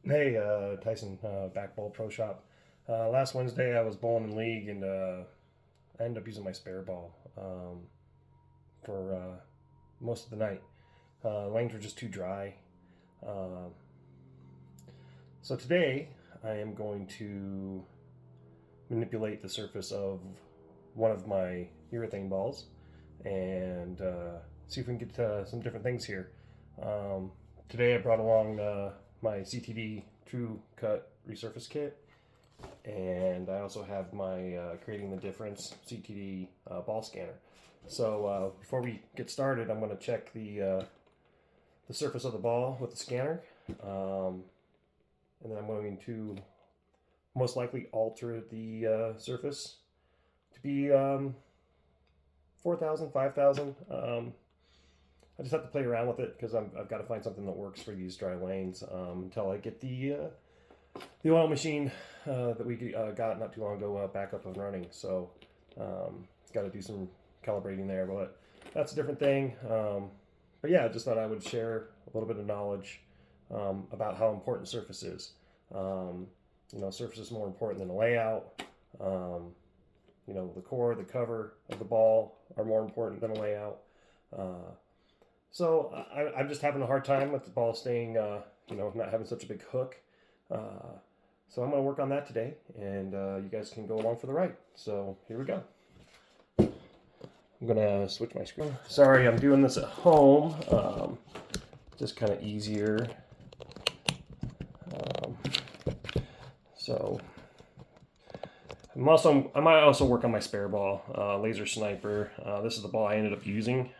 Hey, Tyson, Backball Pro Shop. Last Wednesday I was bowling in league and I ended up using my spare ball for most of the night. Lanes were just too dry. Uh, so today I am going to manipulate the surface of one of my urethane balls and see if we can get some different things here. Um, Today I brought along my CTD True Cut Resurface Kit, and I also have my Creating the Difference CTD ball scanner. So before we get started, I'm going to check the surface of the ball with the scanner, and then I'm going to most likely alter the surface to be 4,000, 5,000. I just have to play around with it because I've got to find something that works for these dry lanes until I get the oil machine that we got not too long ago back up and running. So got to do some calibrating there, but that's a different thing. But yeah, I just thought I would share a little bit of knowledge about how important surface is. Surface is more important than the layout. The core, the cover of the ball are more important than the layout. So I'm just having a hard time with the ball staying, not having such a big hook. So I'm going to work on that today, and you guys can go along for the ride. So here we go. I'm going to switch my screen. Sorry, I'm doing this at home. Just kind of easier. So I might also work on my spare ball, Laser Sniper. This is the ball I ended up using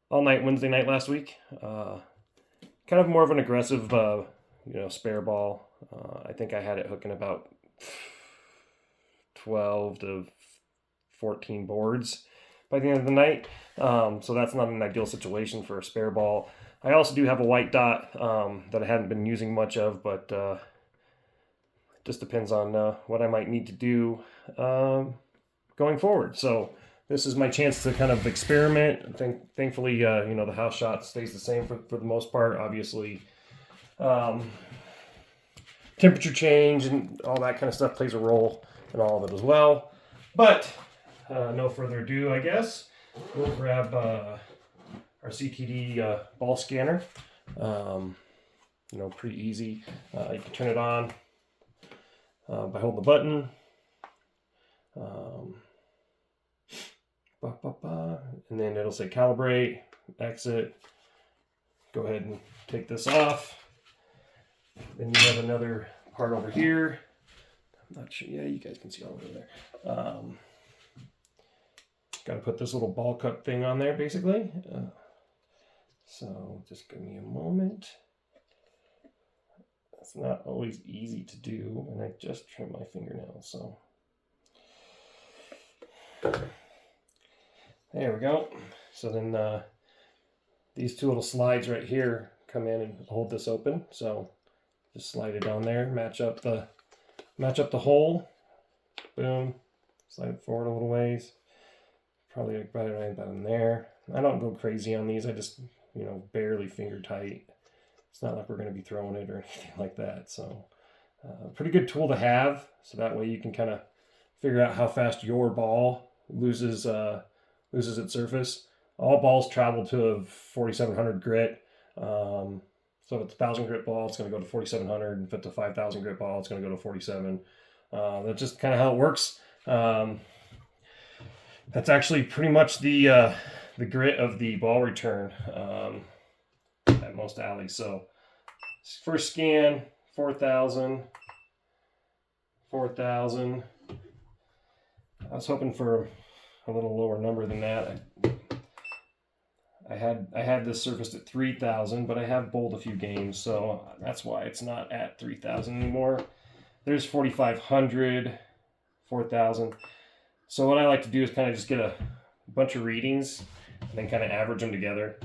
all night Wednesday night last week. Kind of more of an aggressive, spare ball. I think I had it hooking about 12 to 14 boards by the end of the night. So that's not an ideal situation for a spare ball. I also do have a white dot that I hadn't been using much of, but it just depends on what I might need to do going forward. So this is my chance to kind of experiment. Thankfully, the house shot stays the same for the most part. Obviously, temperature change and all that kind of stuff plays a role in all of it as well. But no further ado, I guess we'll grab our CTD ball scanner. Pretty easy. You can turn it on by holding the button. And then it'll say calibrate, exit. Go ahead and take this off. Then you have another part over here. I'm not sure. Yeah, you guys can see all over there. Got to put this little ball cup thing on there, basically. So just give me a moment. It's not always easy to do, and I just trimmed my fingernails, so. There we go. So then these two little slides right here come in and hold this open. So just slide it down there, match up the hole. Boom. Slide it forward a little ways. Probably right about in there. I don't go crazy on these. I just, barely finger tight. It's not like we're going to be throwing it or anything like that. So pretty good tool to have. So that way you can kind of figure out how fast your ball loses its surface. All balls travel to a 4,700 grit. So if it's a 1,000 grit ball, it's going to go to 4,700. And if it's a 5,000 grit ball, it's going to go to 47. That's just kind of how it works. That's actually pretty much the grit of the ball return at most alleys. So first scan, 4,000, 4,000. I was hoping for a little lower number than that. I had this surfaced at 3,000, but I have bowled a few games, so that's why it's not at 3,000 anymore. There's 4,500, 4,000. So what I like to do is kind of just get a bunch of readings and then kind of average them together.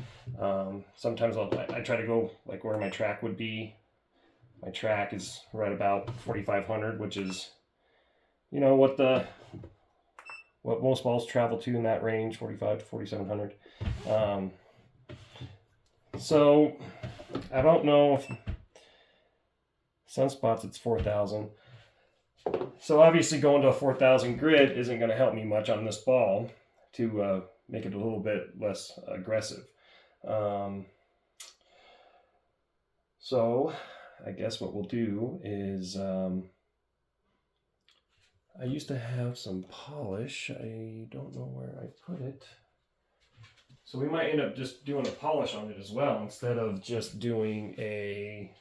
Sometimes I try to go like where my track would be. My track is right about 4,500, which is, what most balls travel to in that range, 45 to 4,700. So I don't know if Sunspots, it's 4,000. So obviously going to a 4,000 grit isn't going to help me much on this ball to make it a little bit less aggressive. So I guess what we'll do is I used to have some polish. I don't know where I put it. So we might end up just doing a polish on it as well instead of just doing a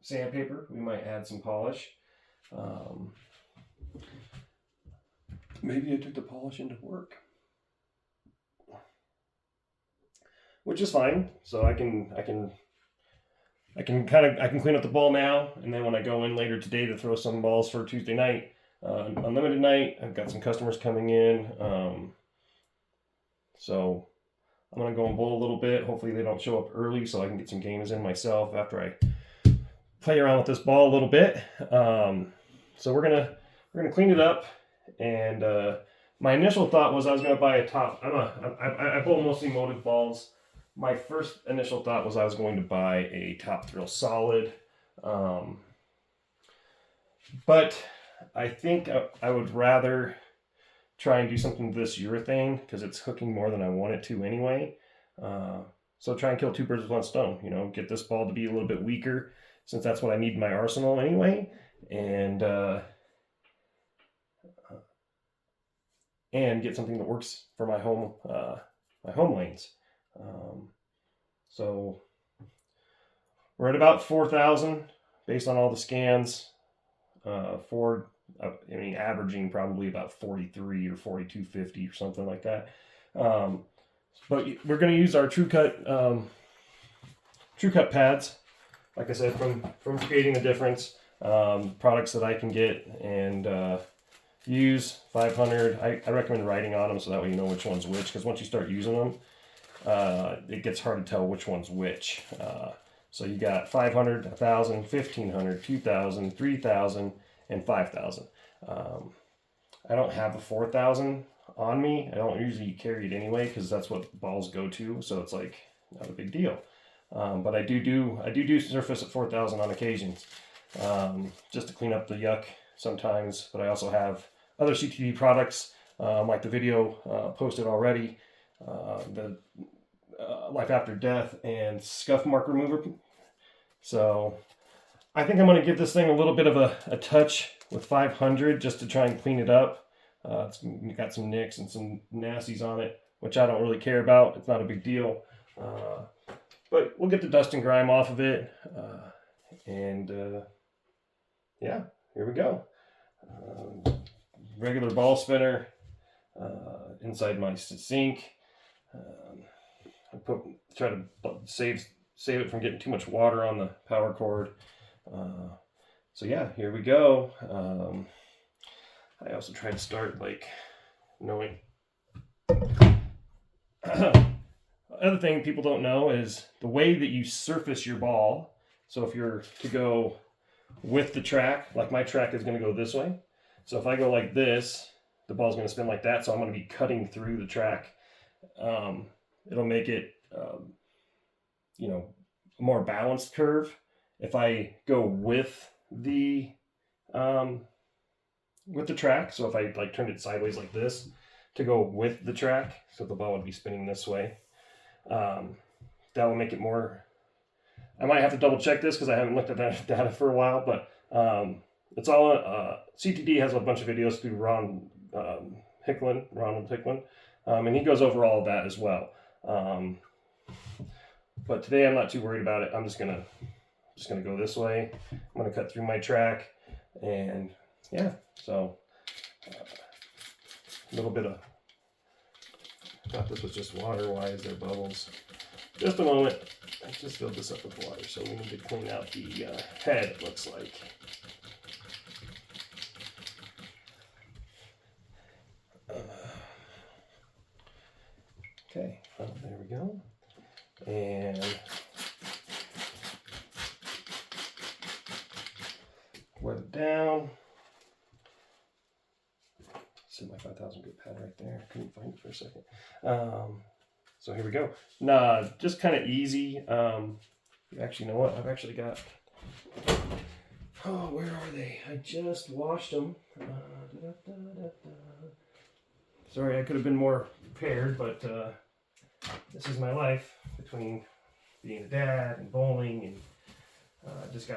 sandpaper. We might add some polish. Maybe I took the polish into work, which is fine. So I can clean up the ball now, and then when I go in later today to throw some balls for Tuesday night, unlimited night, I've got some customers coming in. So I'm gonna go and bowl a little bit. Hopefully they don't show up early, so I can get some games in myself after I play around with this ball a little bit. So we're gonna clean it up, and my initial thought was I was gonna buy a top. I bowl mostly molded balls. My first initial thought was I was going to buy a Top Thrill Solid, but I think I would rather try and do something with this urethane because it's hooking more than I want it to anyway. So try and kill two birds with one stone. You know, get this ball to be a little bit weaker since that's what I need in my arsenal anyway, and get something that works for my home lanes. So we're at about 4,000 based on all the scans. Averaging probably about 43 or 42.50 or something like that. But we're going to use our True Cut pads. Like I said, from Creating the Difference, products that I can get and use 500. I recommend writing on them so that way you know which one's which. Because once you start using them, it gets hard to tell which one's which. So you got 500, 1,000, 1,500, 2,000, 3,000, and 5,000. I don't have a 4,000 on me. I don't usually carry it anyway because that's what balls go to. So it's like not a big deal. But I do surface at 4,000 on occasions, just to clean up the yuck sometimes. But I also have other CTD products, like the video posted already, the Life After Death and Scuff Mark Remover. So I think I'm going to give this thing a little bit of a touch with 500 just to try and clean it up. It's got some nicks and some nasties on it, which I don't really care about. It's not a big deal. But we'll get the dust and grime off of it. Yeah, here we go. Regular ball spinner inside my sink. I try to save it from getting too much water on the power cord. So yeah, here we go. I also try to start like knowing. Other thing people don't know is the way that you surface your ball. So if you're to go with the track, like my track is going to go this way. So if I go like this, the ball's going to spin like that. So I'm going to be cutting through the track. It'll make it, a more balanced curve. If I go with the track, so if I like turned it sideways like this to go with the track, so the ball would be spinning this way. That will make it more. I might have to double check this because I haven't looked at that data for a while, but it's all. CTD has a bunch of videos through Ronald Hicklin, and he goes over all of that as well. But today I'm not too worried about it. I'm just gonna go this way. I'm gonna cut through my track, and yeah. So a little bit of. I thought this was just water. Why is there bubbles? Just a moment. I just filled this up with water, so we need to clean out the head, it looks like. Okay, well, there we go. And wet it down. See my 5,000 grit pad right there. Couldn't find it for a second. So So here we go. Nah, just kind of easy. Actually, you know what? I've actually got. Oh, where are they? I just washed them. Sorry, I could have been more prepared, but this is my life between being a dad and bowling, and just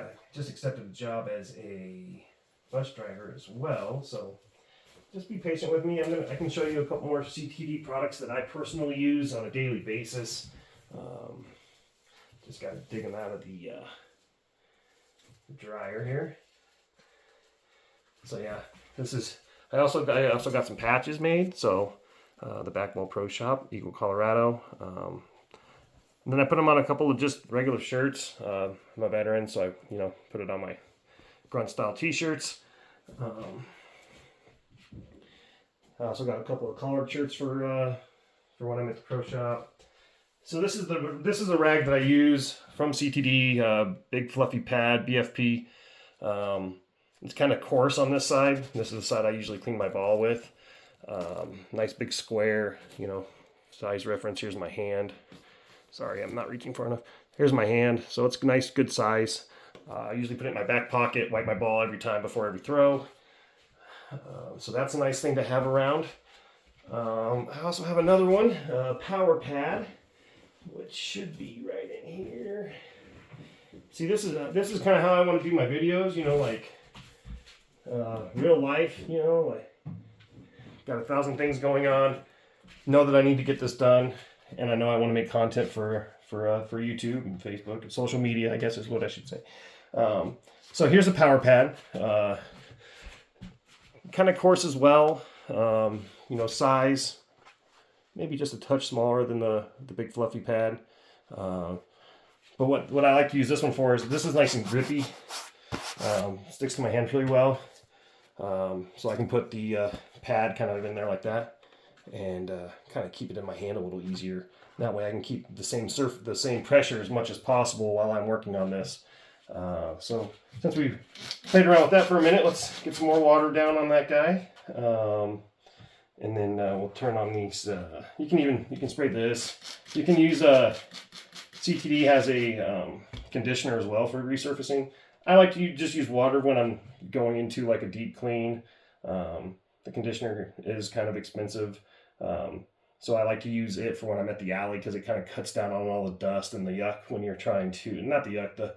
accepted a job as a bus driver as well. So just be patient with me. I can show you a couple more CTD products that I personally use on a daily basis. Just got to dig them out of the dryer here. So yeah, this is. I also got some patches made. So the Backball Pro Shop, Eagle, Colorado. And then I put them on a couple of just regular shirts. I'm a veteran, so I put it on my grunt style T-shirts. I also got a couple of collared shirts for when I'm at the pro shop. So this is a rag that I use from CTD, big fluffy pad, BFP. It's kind of coarse on this side. This is the side I usually clean my ball with. Nice big square, size reference. Here's my hand. Sorry, I'm not reaching far enough. Here's my hand. So it's nice, good size. I usually put it in my back pocket, wipe my ball every time before every throw. So that's a nice thing to have around. I also have another one, Power Pad, which should be right in here. See, this is kind of how I want to do my videos, like real life, like got 1,000 things going on. Know that I need to get this done, and I know I want to make content for YouTube and Facebook and social media, I guess is what I should say. So here's a Power Pad. Kind of coarse as well, size, maybe just a touch smaller than the big fluffy pad. But what I like to use this one for is this is nice and grippy. Sticks to my hand really well. So I can put the pad kind of in there like that and kind of keep it in my hand a little easier. That way I can keep the same pressure as much as possible while I'm working on this. So since we played around with that for a minute, let's get some more water down on that guy. And then we'll turn on these. You can spray this. You can use CTD has a conditioner as well for resurfacing. I like to just use water when I'm going into like a deep clean. The conditioner is kind of expensive. So I like to use it for when I'm at the alley because it kind of cuts down on all the dust and the yuck when you're trying to, not the yuck,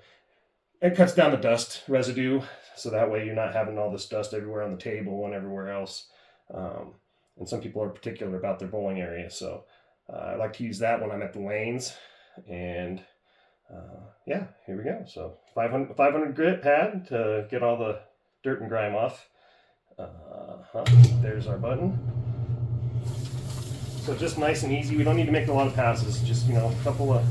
it cuts down the dust residue. So that way you're not having all this dust everywhere on the table and everywhere else. And some people are particular about their bowling area. So I like to use that when I'm at the lanes. And yeah, here we go. So 500 grit pad to get all the dirt and grime off. There's our button. So just nice and easy. We don't need to make a lot of passes. Just, a couple of...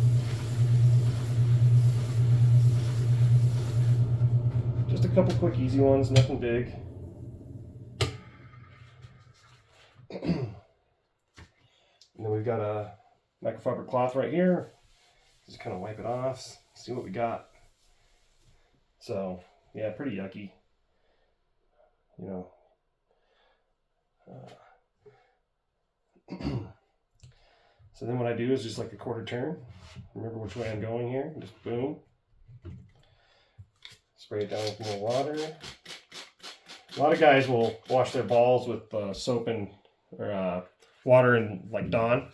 Just a couple quick easy ones, nothing big. And then we've got a microfiber cloth right here. Just kind of wipe it off, see what we got. So, yeah, pretty yucky. So then what I do is just like a quarter turn. Remember which way I'm going here. Just boom. Spray it down with more water. A lot of guys will wash their balls with soap and water and like Dawn.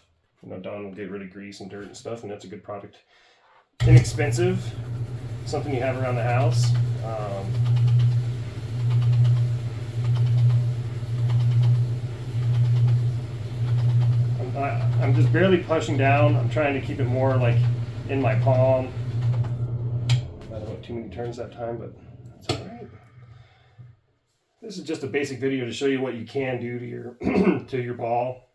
Dawn will get rid of grease and dirt and stuff, and that's a good product. Inexpensive, something you have around the house. I'm just barely pushing down. I'm trying to keep it more like in my palm. I don't know too many turns that time, but that's all right. This is just a basic video to show you what you can do to your to your ball.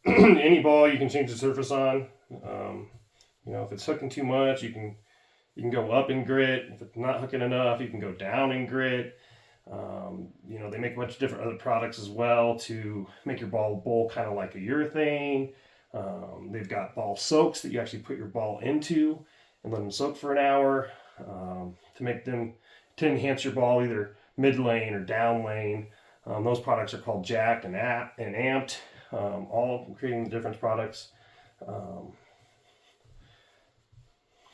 Any ball you can change the surface on. If it's hooking too much, you can go up in grit. If it's not hooking enough, you can go down in grit. They make a bunch of different other products as well to make your ball bowl kind of like a urethane. They've got ball soaks that you actually put your ball into and let them soak for an hour to enhance your ball either mid lane or down lane. Those products are called Jacked and Amped, all creating the different products.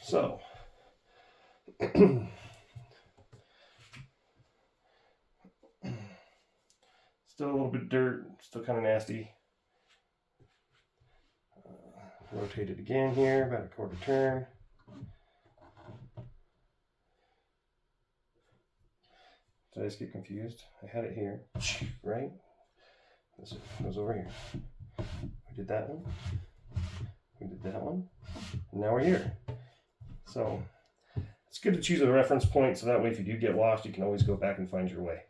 So, still a little bit of dirt, still kind of nasty. Rotate it again here, about a quarter turn. Did I just get confused? I had it here, right? This goes over here. We did that one. We did that one. And now we're here. So it's good to choose a reference point so that way if you do get lost, you can always go back and find your way.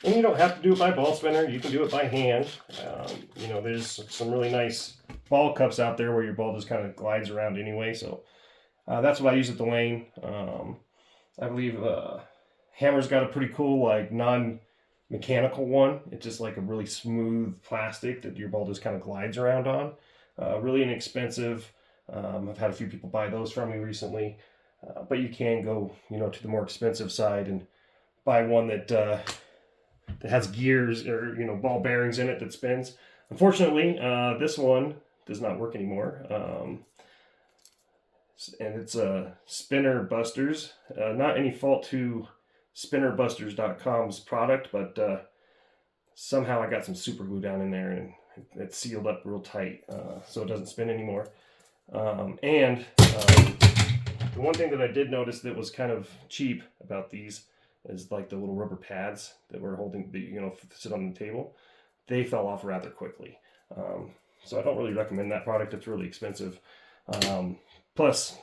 And you don't have to do it by ball spinner. You can do it by hand. You know, there's some really nice ball cups out there where your ball just kind of glides around anyway. So that's what I use at the lane. I believe Hammer's got a pretty cool, like, non-mechanical one. It's just like a really smooth plastic that your ball just kind of glides around on. Really inexpensive. I've had a few people buy those from me recently. But you can go, you know, to the more expensive side and buy one that has gears or, you know, ball bearings in it that spins. Unfortunately, this one does not work anymore. And it's Spinner Busters. Not any fault to spinnerbusters.com's product, but somehow I got some super glue down in there and it's sealed up real tight, so it doesn't spin anymore. The one thing that I did notice that was kind of cheap about these is like the little rubber pads that were holding, you know, sit on the table. They fell off rather quickly. So I don't really recommend that product. It's really expensive. Plus,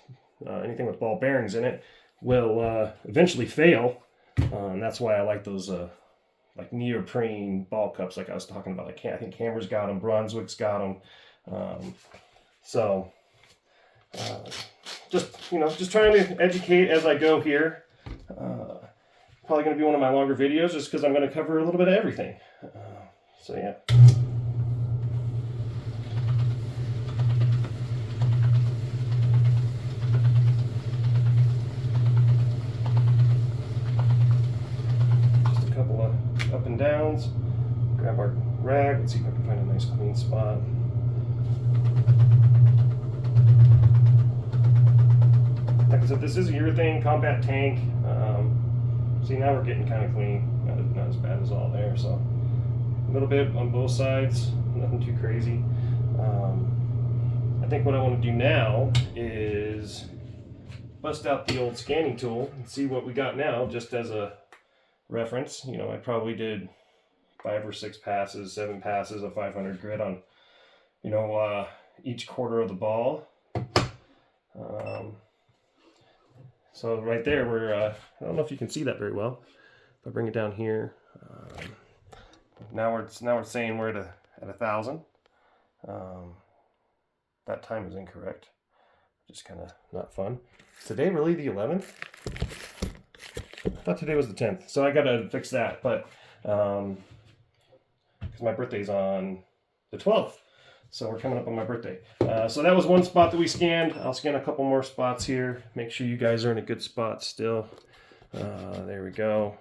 anything with ball bearings in it will eventually fail. And that's why I like those like neoprene ball cups like I was talking about. I think Hammer's got them, Brunswick's got them. Just trying to educate as I go here. Probably going to be one of my longer videos just because I'm going to cover a little bit of everything. So yeah. Just a couple of up and downs. Grab our rag. Let's see if I can find a nice clean spot. Like I said, this is a urethane combat tank. See, now we're getting kind of clean. Not as bad as all there. So a little bit on both sides. Nothing too crazy. I think what I want to do now is bust out the old scanning tool and see what we got now, just as a reference. You know, I probably did 5 or 6 passes, 7 passes of 500 grit on, you know, each quarter of the ball. So right there, we're, I don't know if you can see that very well. If I bring it down here, now we're saying we're at 1,000. That time is incorrect. Just kind of not fun. Is today really the 11th? I thought today was the 10th. So I got to fix that, but because my birthday's on the 12th. So we're coming up on my birthday. So that was one spot that we scanned. I'll scan a couple more spots here. Make sure you guys are in a good spot still. There we go.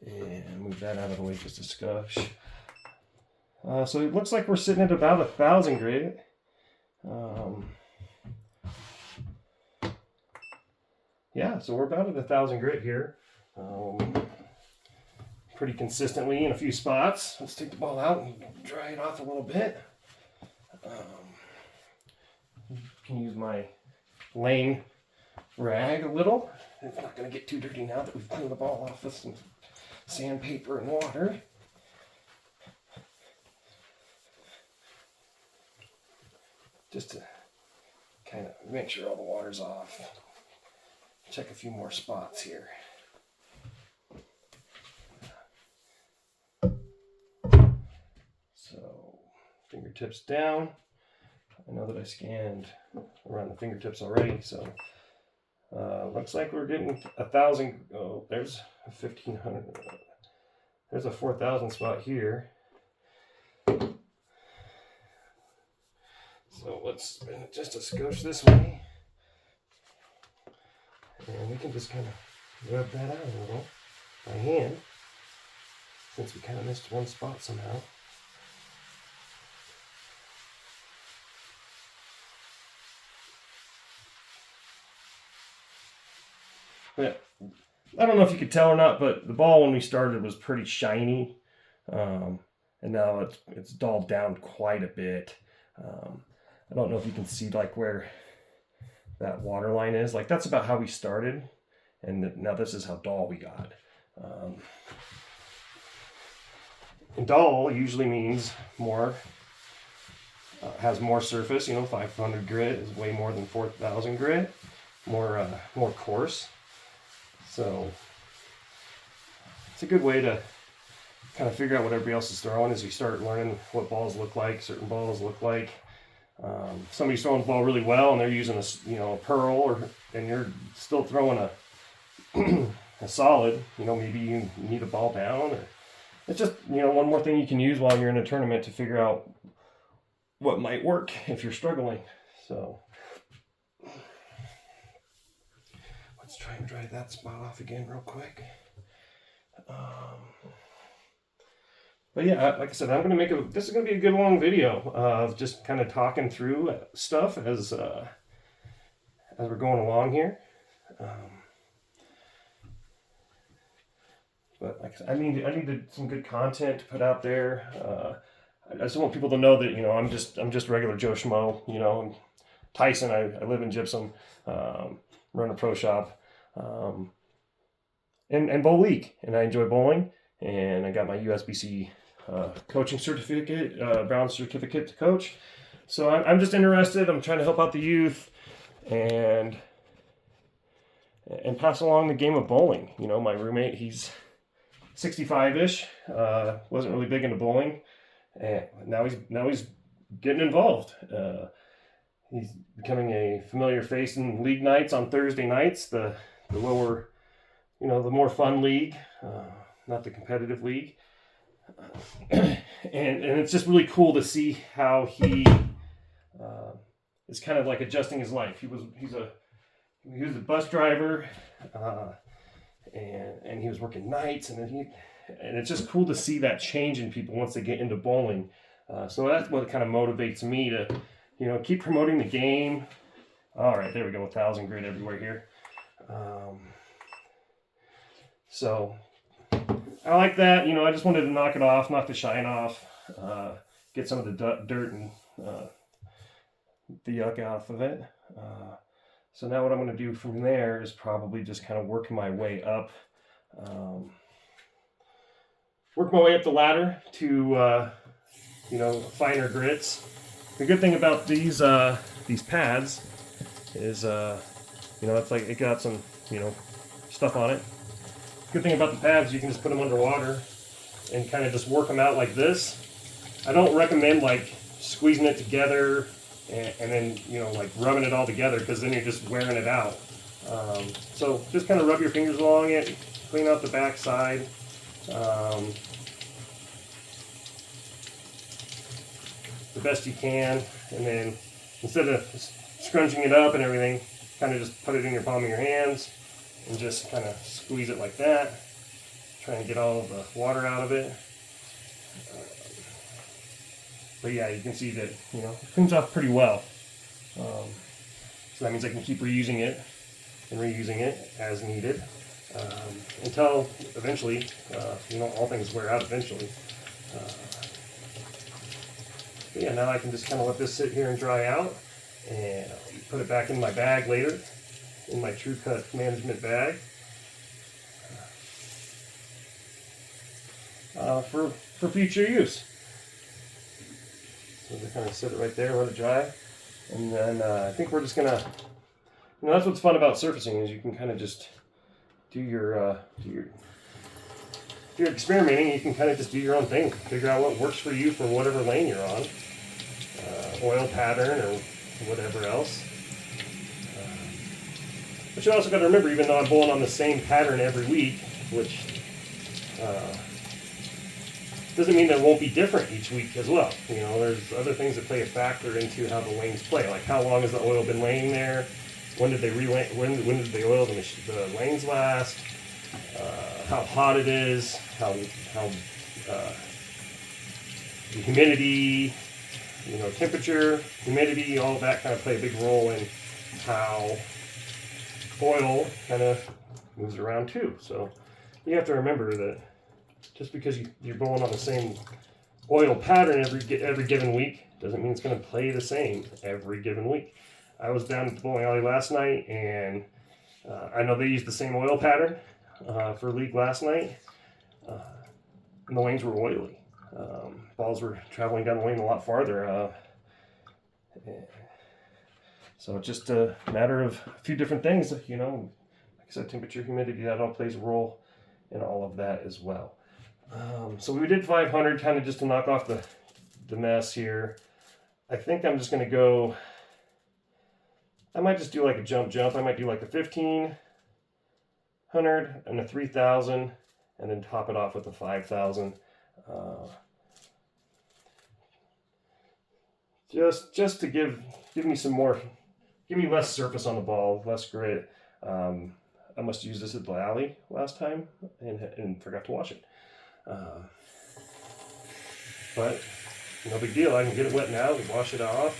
And move that out of the way just a skosh. So it looks like we're sitting at about 1,000 grit. Yeah, so we're about at 1,000 grit here. Pretty consistently in a few spots. Let's take the ball out and dry it off a little bit. Can use my lane rag a little. It's not going to get too dirty now that we've cleaned the ball off with some sandpaper and water. Just to kind of make sure all the water's off. Check a few more spots here. So, fingertips down. I know that I scanned around the fingertips already, so looks like we're getting 1,000. Oh, there's 1,500. There's a 4,000 spot here. So let's spin it just a skosh this way. And we can just kind of rub that out a little by hand. since we kind of missed one spot somehow. But I don't know if you could tell or not, but the ball when we started was pretty shiny, and now it's dulled down quite a bit. I don't know if you can see like where that water line is. Like that's about how we started, and now this is how dull we got. And dull usually means more, has more surface. 500 grit is way more than 4,000 grit, more coarse. So it's a good way to kind of figure out what everybody else is throwing as you start learning what balls look like, certain balls look like. Somebody's throwing the ball really well and they're using a pearl, and you're still throwing a solid. Maybe you need a ball down, or it's just one more thing you can use while you're in a tournament to figure out what might work if you're struggling. So let's try and dry that spot off again real quick. But yeah, like I said, I'm going to this is going to be a good long video of just kind of talking through stuff as we're going along here. But like I said, I need some good content to put out there. I just want people to know that I'm just regular Joe Schmo. I'm Tyson. I live in Gypsum, run a pro shop, and bowl league, and I enjoy bowling. And I got my USBC coaching certificate, Brown certificate to coach. So I'm just interested. I'm trying to help out the youth and pass along the game of bowling. My roommate, he's 65-ish, wasn't really big into bowling, and now he's getting involved. He's becoming a familiar face in league nights on Thursday nights, the lower, the more fun league, not the competitive league. And it's just really cool to see how he is kind of like adjusting his life. He was a bus driver, and he was working nights, and it's just cool to see that change in people once they get into bowling. So that's what kind of motivates me to keep promoting the game. All right, there we go, 1,000 grit everywhere here. So I like that. I just wanted to knock it off, knock the shine off, get some of the dirt and the yuck off of it. So now what I'm going to do from there is probably just kind of work my way up. Work my way up the ladder to, finer grits. The good thing about these pads is, it's like it got some, stuff on it. Good thing about the pads, you can just put them underwater and kind of just work them out like this. I don't recommend like squeezing it together and then, like rubbing it all together, because then you're just wearing it out. So just kind of rub your fingers along it, clean out the back side. The best you can, and then instead of scrunching it up and everything, kind of just put it in your palm of your hands and just kind of squeeze it like that, trying to get all of the water out of it. But yeah, you can see that it cleans off pretty well. So that means I can keep reusing it and reusing it as needed until eventually, all things wear out eventually. But yeah, now I can just kind of let this sit here and dry out, and I'll put it back in my bag later, in my True Cut management bag, for future use. So just kind of set it right there, let it dry, and then I think we're just gonna, that's what's fun about surfacing, is you can kind of just do your if you're experimenting, you can kind of just do your own thing, figure out what works for you for whatever lane you're on, oil pattern or whatever else. But you also got to remember, even though I'm bowling on the same pattern every week, which doesn't mean that it won't be different each week as well. There's other things that play a factor into how the lanes play, like how long has the oil been laying there, when did they when did they oil the lanes last, how hot it is, how the humidity, temperature, humidity, all that kind of play a big role in how oil kind of moves around too. So you have to remember that just because you're bowling on the same oil pattern every given week doesn't mean it's going to play the same every given week. I was down at the bowling alley last night, and I know they used the same oil pattern for league last night, and the lanes were oily. Balls were traveling down the lane a lot farther. So it's just a matter of a few different things, like I said, temperature, humidity, that all plays a role in all of that as well. So we did 500 kind of just to knock off the mess here. I think I'm just going to go, I might just do like a jump. I might do like a 1500 and a 3000 and then top it off with a 5000. Just to give me some more, give me less surface on the ball, less grit. I must use this at the alley last time and forgot to wash it. But no big deal. I can get it wet now and wash it off.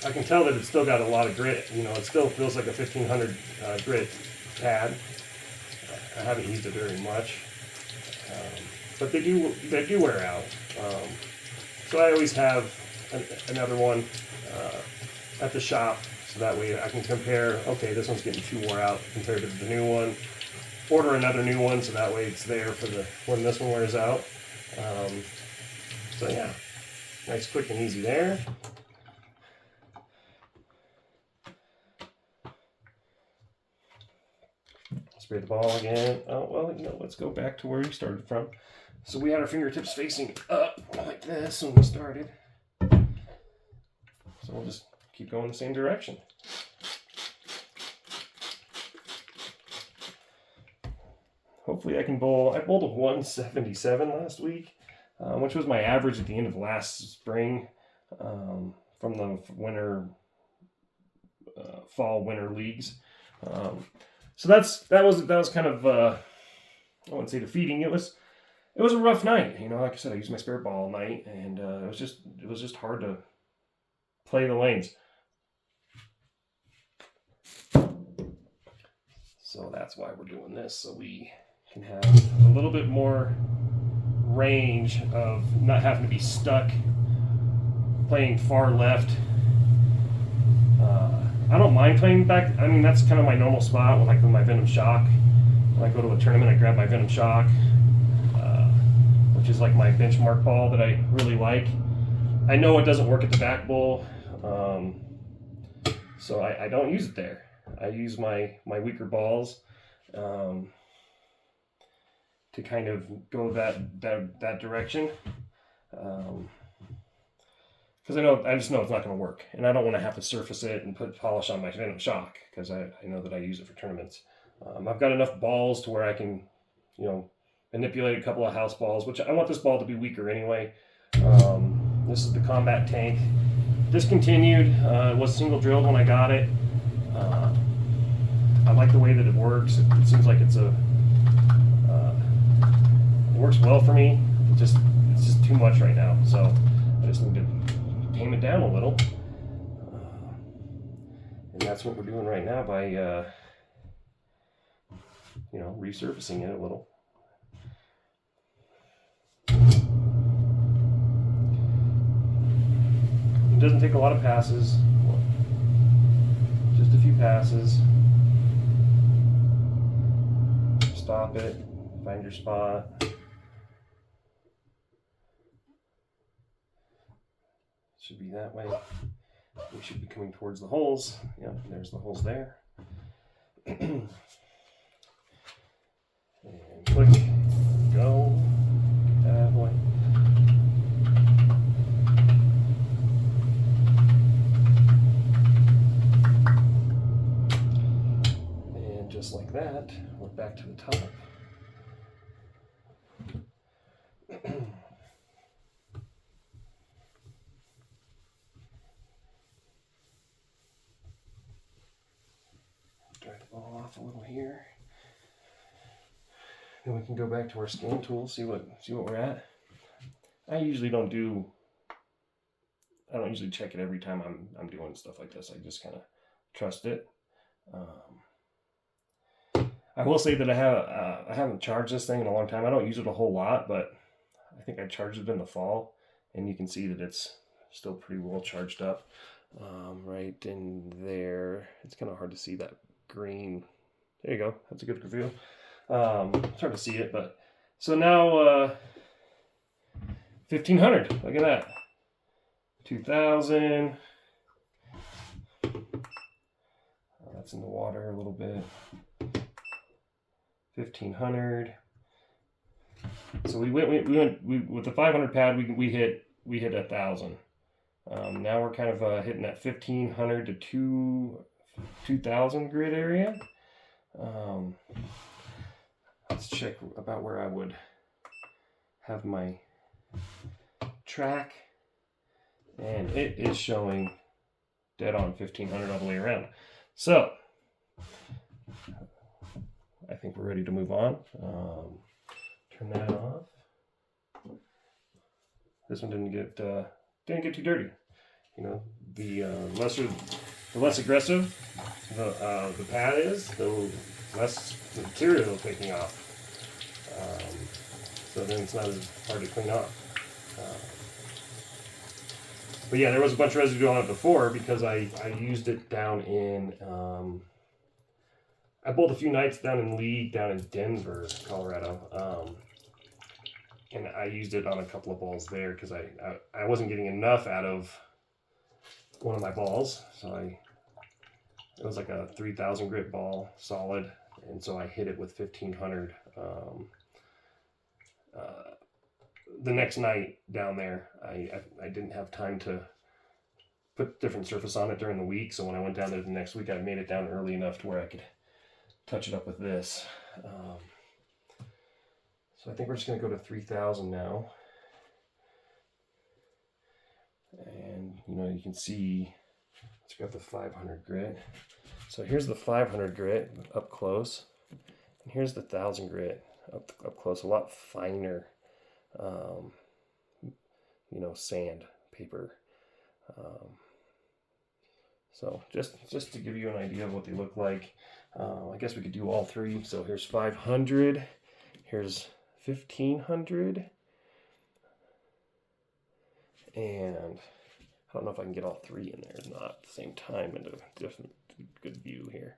I can tell that it's still got a lot of grit. It still feels like a 1500 grit pad. I haven't used it very much, but they do wear out. So I always have another one at the shop, so that way I can compare. Okay, this one's getting too wore out compared to the new one. Order another new one, so that way it's there for when this one wears out. So yeah, nice, quick, and easy there. Spray the ball again. Oh well, let's go back to where we started from. So we had our fingertips facing up like this when we started. So we'll just keep going the same direction. Hopefully I can bowl. I bowled a 177 last week, which was my average at the end of last spring from the fall winter leagues. So that was kind of I wouldn't say defeating. It was a rough night. Like I said, I used my spare ball all night, and it was just hard to play the lanes. So that's why we're doing this, so we can have a little bit more range of not having to be stuck playing far left. I don't mind playing back. I mean, that's kind of my normal spot with my Venom Shock. When I go to a tournament, I grab my Venom Shock, which is like my benchmark ball that I really like. I know it doesn't work at the back bowl, so I don't use it there. I use my weaker balls to kind of go that direction, because I just know it's not going to work, and I don't want to have to surface it and put polish on my Venom Shock, because I know that I use it for tournaments. I've got enough balls to where I can, manipulate a couple of house balls, which I want this ball to be weaker anyway. This is the Combat Tank. Discontinued. It was single drilled when I got it. I like the way that it works. It seems like it works well for me. It's just too much right now, so I just need to tame it down a little. And that's what we're doing right now by resurfacing it a little. It doesn't take a lot of passes, just a few passes. Stop it, find your spot. Should be that way. We should be coming towards the holes. Yep, there's the holes there. And click, go, that way. And just like that, we're back to the top. Dry the ball off a little here. then we can go back to our scan tool, see what we're at. I usually don't usually check it every time I'm doing stuff like this. I just kind of trust it. I will say that I haven't charged this thing in a long time. I don't use it a whole lot, but I think I charged it in the fall, and you can see that it's still pretty well charged up. Right in there, it's kind of hard to see that green. There you go. That's a good review. It's hard to see it, but so now 1500. Look at that. 2000. That's in the water a little bit. 1500. So we went with the 500 pad. We hit 1,000. Now we're kind of hitting that 1500 to 2000 grit area. Let's check about where I would have my track, and it is showing dead on 1500 all the way around. So I think we're ready to move on. Turn that off. This one didn't get too dirty. You know, the less aggressive the pad is, the less material is taking off. So then it's not as hard to clean off. But yeah, there was a bunch of residue on it before because I used it down in I bowled a few nights down in League down in Denver, Colorado. And I used it on a couple of balls there because I wasn't getting enough out of one of my balls. So it was like a 3,000 grit ball, solid. And so I hit it with 1500. The next night down there, I didn't have time to put different surface on it during the week. So when I went down there the next week, I made it down early enough to where I could touch it up with this. So I think we're just going to go to 3,000 now. And, you know, you can see, let's grab the 500 grit. So here's the 500 grit up close. And here's the 1,000 grit up close, a lot finer, you know, sand paper. So just to give you an idea of what they look like, I guess we could do all three. So here's 500, here's 1,500, and I don't know if I can get all three in there or not at the same time into just a good view here.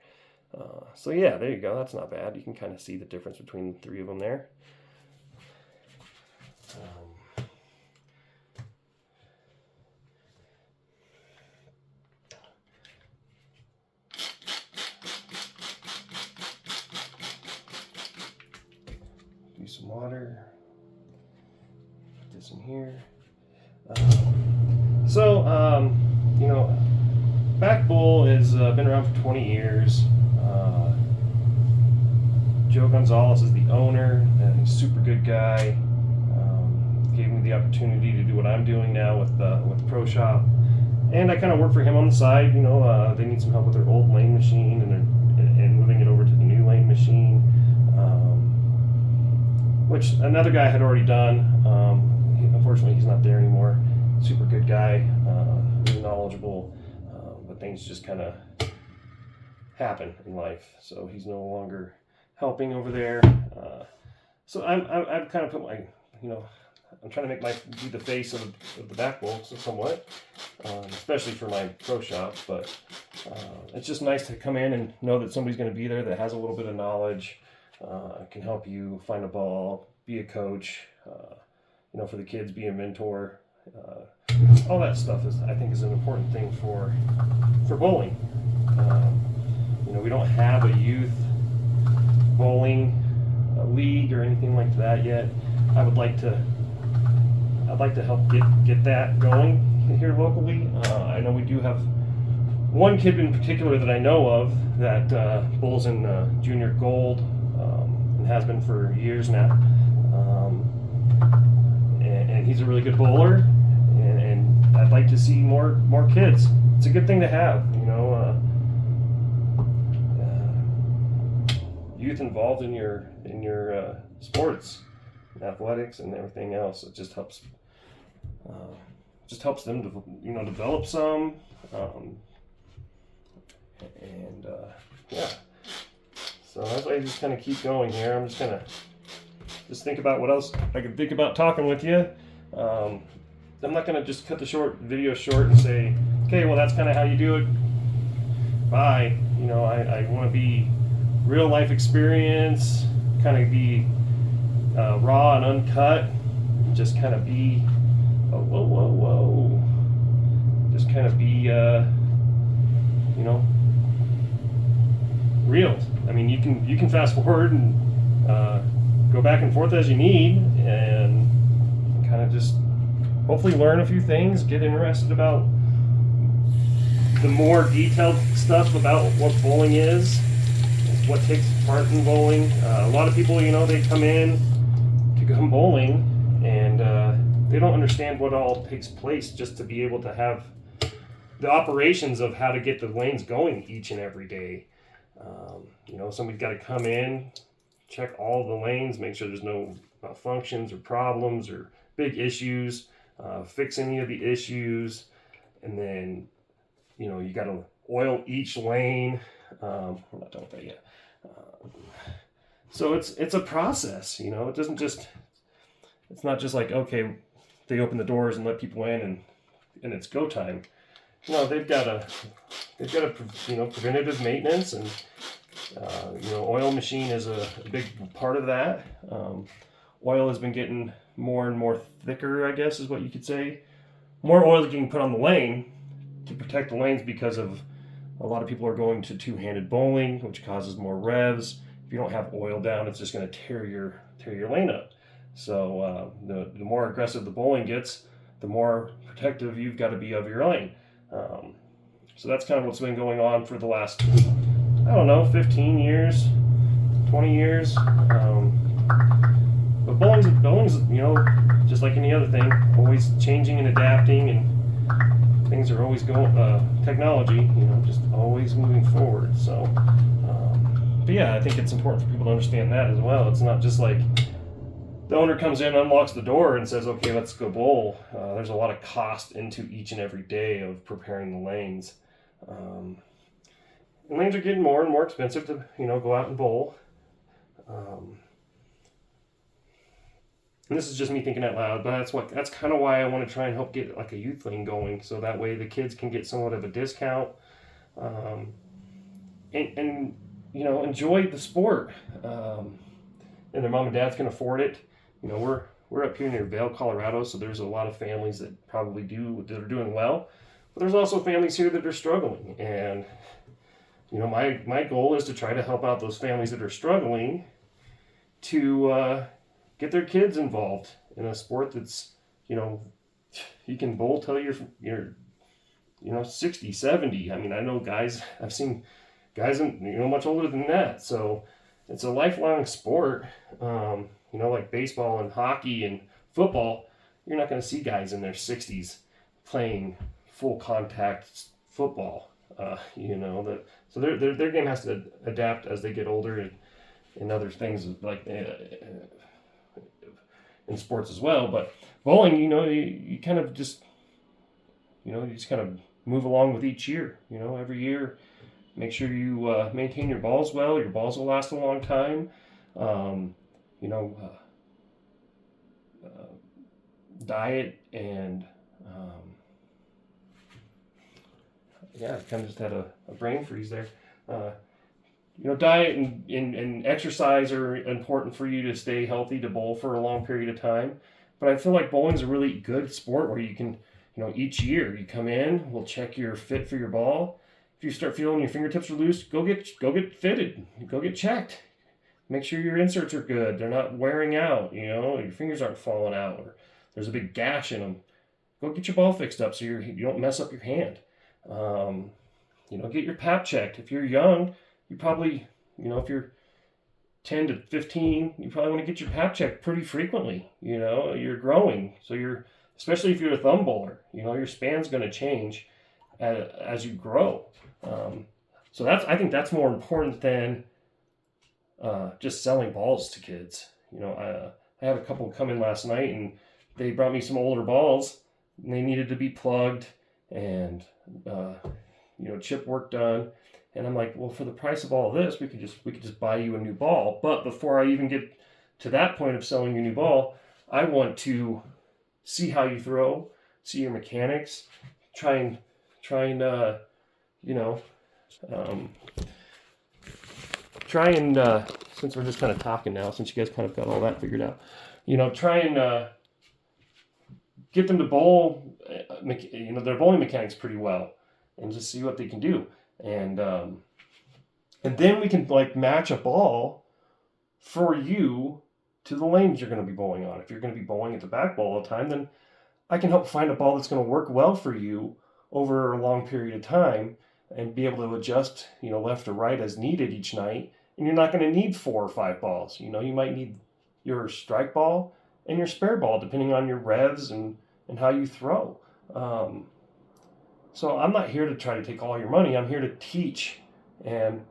So yeah, there you go. That's not bad. You can kind of see the difference between the three of them there. Do some water. Put this in here. You know, Back Bull has been around for 20 years. Joe Gonzalez is the owner, and he's a super good guy. Gave me the opportunity to do what I'm doing now with Pro Shop, and I kind of work for him on the side. You know, they need some help with their old lane machine and moving it over to the new lane machine, which another guy had already done. Unfortunately, he's not there anymore. Super good guy, really knowledgeable, but things just kind of happen in life. So he's no longer helping over there. So I've kind of put my, you know, I'm trying to be the face of the Back Bull somewhat, especially for my Pro Shop. But it's just nice to come in and know that somebody's going to be there that has a little bit of knowledge, can help you find a ball, be a coach, you know, for the kids, be a mentor. All that stuff I think is an important thing for bowling. You know, we don't have a youth bowling league or anything like that yet. I'd like to help get that going here locally. I know we do have one kid in particular that I know of that bowls in junior gold and has been for years now. And he's a really good bowler, and I'd like to see more kids. It's a good thing to have, you know, youth involved in your sports, athletics, and everything else. It just helps them to, you know, develop some, and yeah. So as I just kind of keep going here, I'm just gonna think about what else I can think about talking with you. I'm not gonna just cut the video short and say, okay, well that's kind of how you do it. Bye. You know, I want to be real life experience, kind of be raw and uncut, just kind of be, whoa, just kind of be, you know, real. I mean, you can fast forward and go back and forth as you need, and kind of just hopefully learn a few things, get interested about the more detailed stuff about what bowling is, what takes part in bowling. A lot of people, you know, they come in to come bowling and they don't understand what all takes place just to be able to have the operations of how to get the lanes going each and every day. You know, somebody's got to come in, check all the lanes, make sure there's no malfunctions or problems or big issues, fix any of the issues, and then, you know, you got to oil each lane. We're not done with that yet. So it's a process, you know. It doesn't just, it's not just like, okay, they open the doors and let people in and it's go time. No, they've got a you know, preventative maintenance, and you know, oil machine is a big part of that. Oil has been getting more and more thicker, I guess is what you could say. More oil is getting put on the lane to protect the lanes because of a lot of people are going to two-handed bowling, which causes more revs. If you don't have oil down, it's just going to tear your lane up. So the more aggressive the bowling gets, the more protective you've got to be of your lane. So that's kind of what's been going on for the last, I don't know, 15 years, 20 years. But bowling's, you know, just like any other thing, always changing and adapting, and things are always going, technology, you know, just always moving forward. So, but yeah, I think it's important for people to understand that as well. It's not just like the owner comes in, unlocks the door, and says, okay, let's go bowl. There's a lot of cost into each and every day of preparing the lanes. And lanes are getting more and more expensive to, you know, go out and bowl. And this is just me thinking out loud, but that's kind of why I want to try and help get like a youth lane going, so that way the kids can get somewhat of a discount, and you know, enjoy the sport, and their mom and dads can afford it. You know, we're up here near Vail, Colorado, so there's a lot of families that are doing well, but there's also families here that are struggling. And you know, my goal is to try to help out those families that are struggling to get their kids involved in a sport that's, you know, you can bowl till you're you know, 60, 70. I mean, I know I've seen guys, you know, much older than that. So it's a lifelong sport. You know, like baseball and hockey and football, you're not going to see guys in their 60s playing full contact football. You know, so their game has to adapt as they get older, and other things like in sports as well. But bowling, you know, you kind of just, you know, you just kind of move along with each year. You know, every year, make sure you maintain your balls well. Your balls will last a long time. You know, diet and yeah, I kind of just had a brain freeze there. You know, diet and exercise are important for you to stay healthy, to bowl for a long period of time. But I feel like bowling's a really good sport where you can, you know, each year you come in, we'll check your fit for your ball. If you start feeling your fingertips are loose, go get fitted, go get checked. Make sure your inserts are good, they're not wearing out, you know, your fingers aren't falling out, or there's a big gash in them. Go get your ball fixed up so you don't mess up your hand. You know, get your pap checked. If you're young, you probably, you know, if you're 10 to 15, you probably want to get your pap checked pretty frequently. You know, you're growing, so especially if you're a thumb bowler, you know, your span's going to change as you grow. So I think that's more important than just selling balls to kids. I had a couple come in last night, and they brought me some older balls, and they needed to be plugged and chip work done. And I'm like, well, for the price of all of this, we could just buy you a new ball. But before I even get to that point of selling you a new ball, I want to see how you throw, see your mechanics, try and since we're just kind of talking now, since you guys kind of got all that figured out, try and get them to bowl, their bowling mechanics pretty well, and just see what they can do. And then we can match a ball for you to the lanes you're going to be bowling on. If you're going to be bowling at the back bowl all the time, then I can help find a ball that's going to work well for you over a long period of time, and be able to adjust, left or right as needed each night. And you're not going to need 4 or 5 balls. You might need your strike ball and your spare ball, depending on your revs and how you throw. So I'm not here to try to take all your money. I'm here to teach and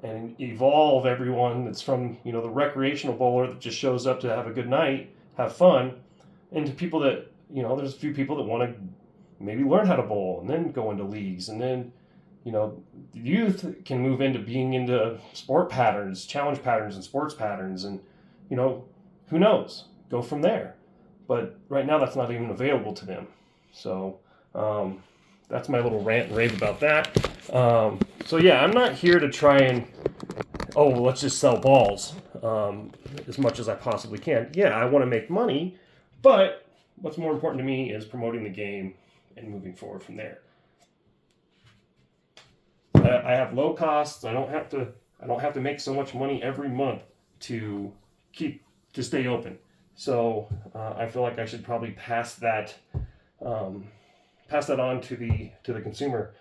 evolve everyone that's from, the recreational bowler that just shows up to have a good night, have fun, into people that, there's a few people that want to maybe learn how to bowl and then go into leagues, and then the youth can move into being into sport patterns, challenge patterns, and sports patterns, and who knows, go from there. But right now that's not even available to them. So that's my little rant and rave about that. So yeah, I'm not here to try and let's just sell balls as much as I possibly can. Yeah, I want to make money, but what's more important to me is promoting the game and moving forward from there. I have low costs. I don't have to make so much money every month to stay open. So I feel like I should probably pass that on to the consumer.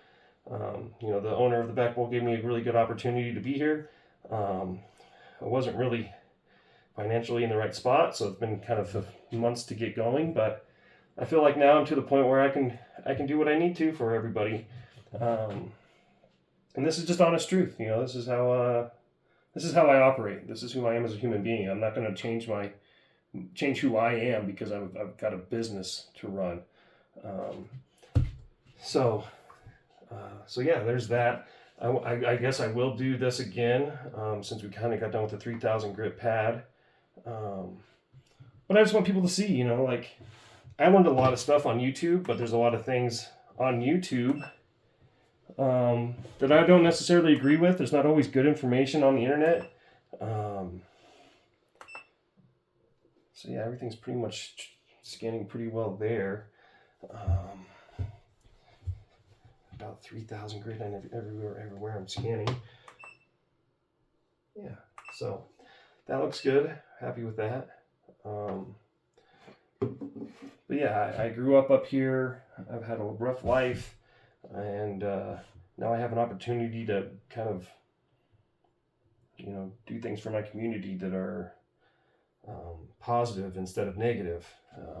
The owner of the back bowl gave me a really good opportunity to be here. I wasn't really financially in the right spot, so it's been kind of months to get going. But I feel like now I'm to the point where I can do what I need to for everybody. And this is just honest truth. This is how I operate. This is who I am as a human being. I'm not going to change who I am because I've got a business to run. So yeah, there's that. I guess I will do this again since we kind of got done with the 3,000 grit pad. But I just want people to see, I learned a lot of stuff on YouTube, but there's a lot of things on YouTube that I don't necessarily agree with. There's not always good information on the internet. So yeah, everything's pretty much scanning pretty well there. About 3,000 grit everywhere I'm scanning. Yeah, so that looks good. Happy with that. But yeah, I grew up here. I've had a rough life, and now I have an opportunity to kind of, do things for my community that are positive instead of negative.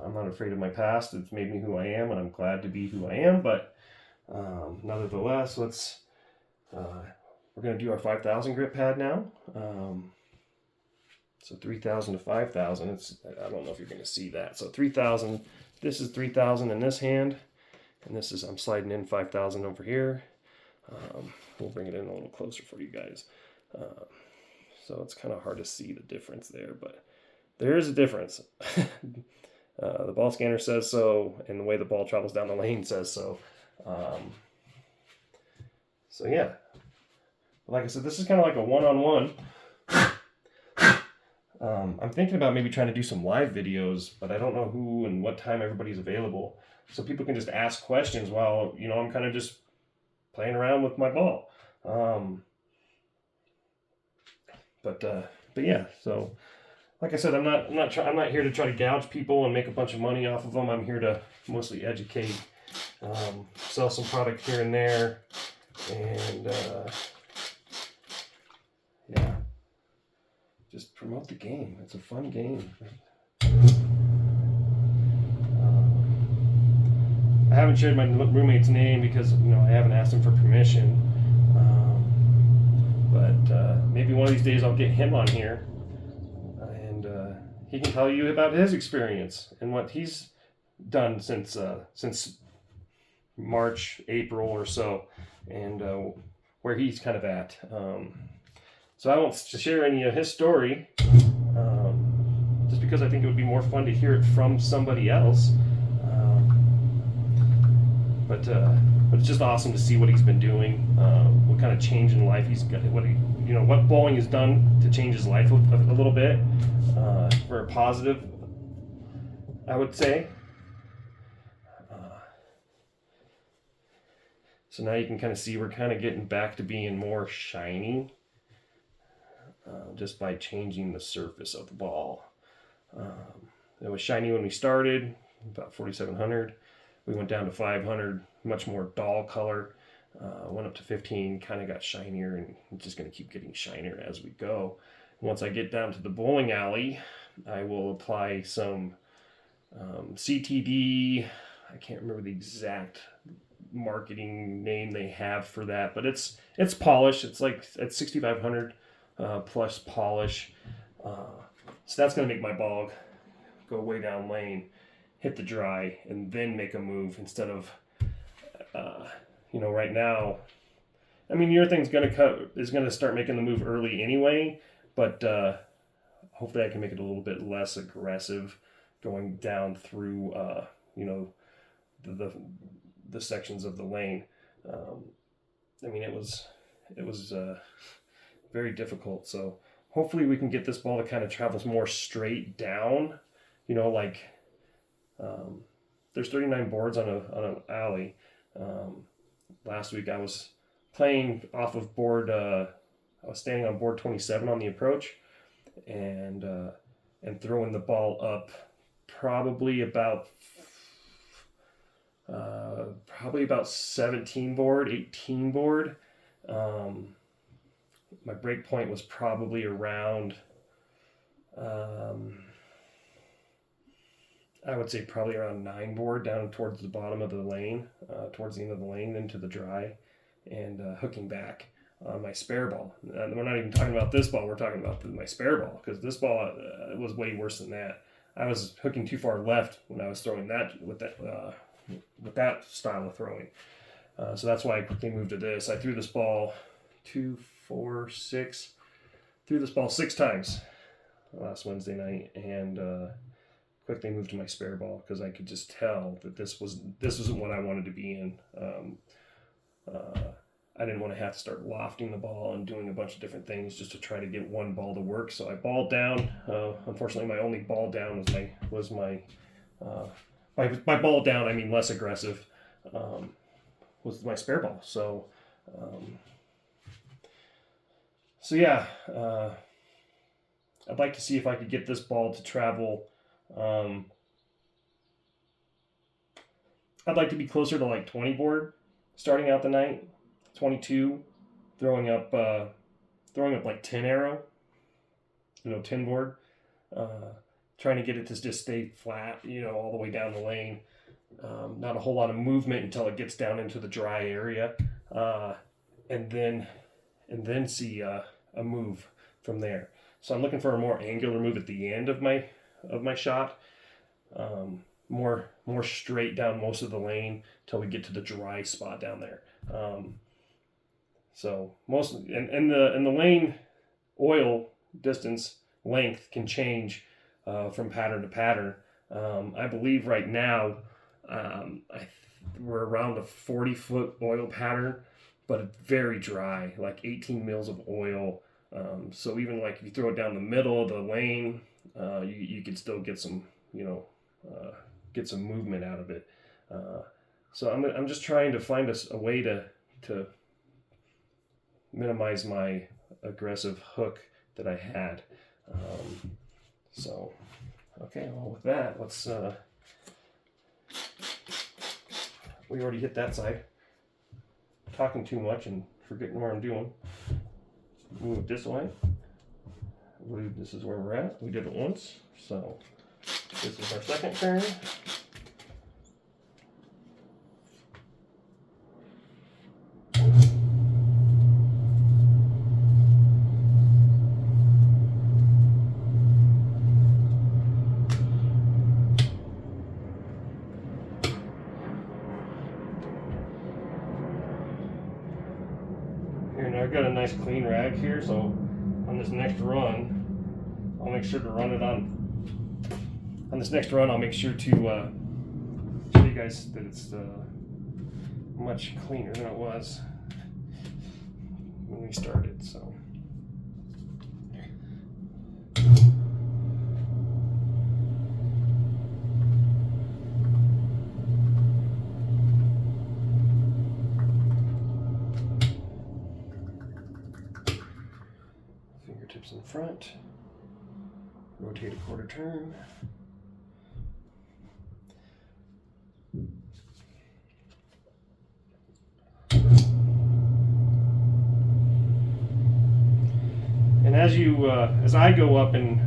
I'm not afraid of my past. It's made me who I am, and I'm glad to be who I am. But nevertheless, we're going to do our 5,000 grit pad now. So 3,000 to 5,000. I don't know if you're going to see that. So 3,000. This is 3,000 in this hand, and I'm sliding in 5,000 over here. We'll bring it in a little closer for you guys. So it's kind of hard to see the difference there, but there is a difference. The ball scanner says so, and the way the ball travels down the lane says so. So yeah, like I said, this is kind of like a one-on-one. I'm thinking about maybe trying to do some live videos, but I don't know who and what time everybody's available. So people can just ask questions while, I'm kind of just playing around with my ball. But yeah, so like I said, I'm not here to try to gouge people and make a bunch of money off of them. I'm here to mostly educate, sell some product here and there, and yeah, just promote the game. It's a fun game. I haven't shared my roommate's name because I haven't asked him for permission. But maybe one of these days I'll get him on here and he can tell you about his experience and what he's done since March, April or so, and where he's kind of at. So I won't share any of his story, just because I think it would be more fun to hear it from somebody else. But it's just awesome to see what he's been doing, what kind of change in life he's got, what bowling has done to change his life a little bit, for a positive, I would say. So now you can kind of see we're kind of getting back to being more shiny, just by changing the surface of the ball. It was shiny when we started, about 4,700. We went down to 500, much more dull color. Went up to 15, kind of got shinier, and it's just going to keep getting shinier as we go. Once I get down to the bowling alley, I will apply some CTD. I can't remember the exact marketing name they have for that, but it's polish. It's like at 6,500 plus polish. So that's going to make my ball go way down lane, hit the dry, and then make a move instead of, right now. I mean, urethane is going to start making the move early anyway, but hopefully I can make it a little bit less aggressive going down through, the sections of the lane. It was very difficult. So hopefully we can get this ball to kind of travel more straight down. There's 39 boards on an alley. Last week I was playing off of board. I was standing on board 27 on the approach, and throwing the ball up probably about 17 board, 18 board. My break point was probably around, I would say probably around 9 board down towards the bottom of the lane, towards the end of the lane into the dry, and hooking back on my spare ball. We're not even talking about this ball, we're talking about my spare ball, because this ball was way worse than that. I was hooking too far left when I was throwing that with that style of throwing. So that's why I quickly moved to this. I threw this ball 2, 4, 6. Threw this ball 6 times last Wednesday night, and quickly moved to my spare ball because I could just tell that this wasn't what I wanted to be in. I didn't want to have to start lofting the ball and doing a bunch of different things just to try to get one ball to work. So I balled down. Unfortunately, my only ball down was my by ball down I mean less aggressive, was my spare ball. So yeah, I'd like to see if I could get this ball to travel. I'd like to be closer to like 20 board starting out the night, 22, throwing up like 10 arrow, 10 board, trying to get it to just stay flat, all the way down the lane. Not a whole lot of movement until it gets down into the dry area, and then see a move from there. So I'm looking for a more angular move at the end of my shot, more straight down most of the lane till we get to the dry spot down there. So most and the lane oil distance length can change from pattern to pattern. I believe right now we're around a 40-foot oil pattern, but it's very dry, like 18 mils of oil. So even like if you throw it down the middle of the lane, you could still get some movement out of it. So I'm just trying to find a way to minimize my aggressive hook that I had. So okay, well with that, let's we already hit that side. Talking too much and forgetting what I'm doing. Move it this way. I believe this is where we're at. We did it once, so this is our second turn. I've got a nice clean rag here, so on this next run, I'll make sure to run it on this next run. I'll make sure to show you guys that it's much cleaner than it was when we started. So. Fingertips in front, rotate a quarter turn. And as I go up in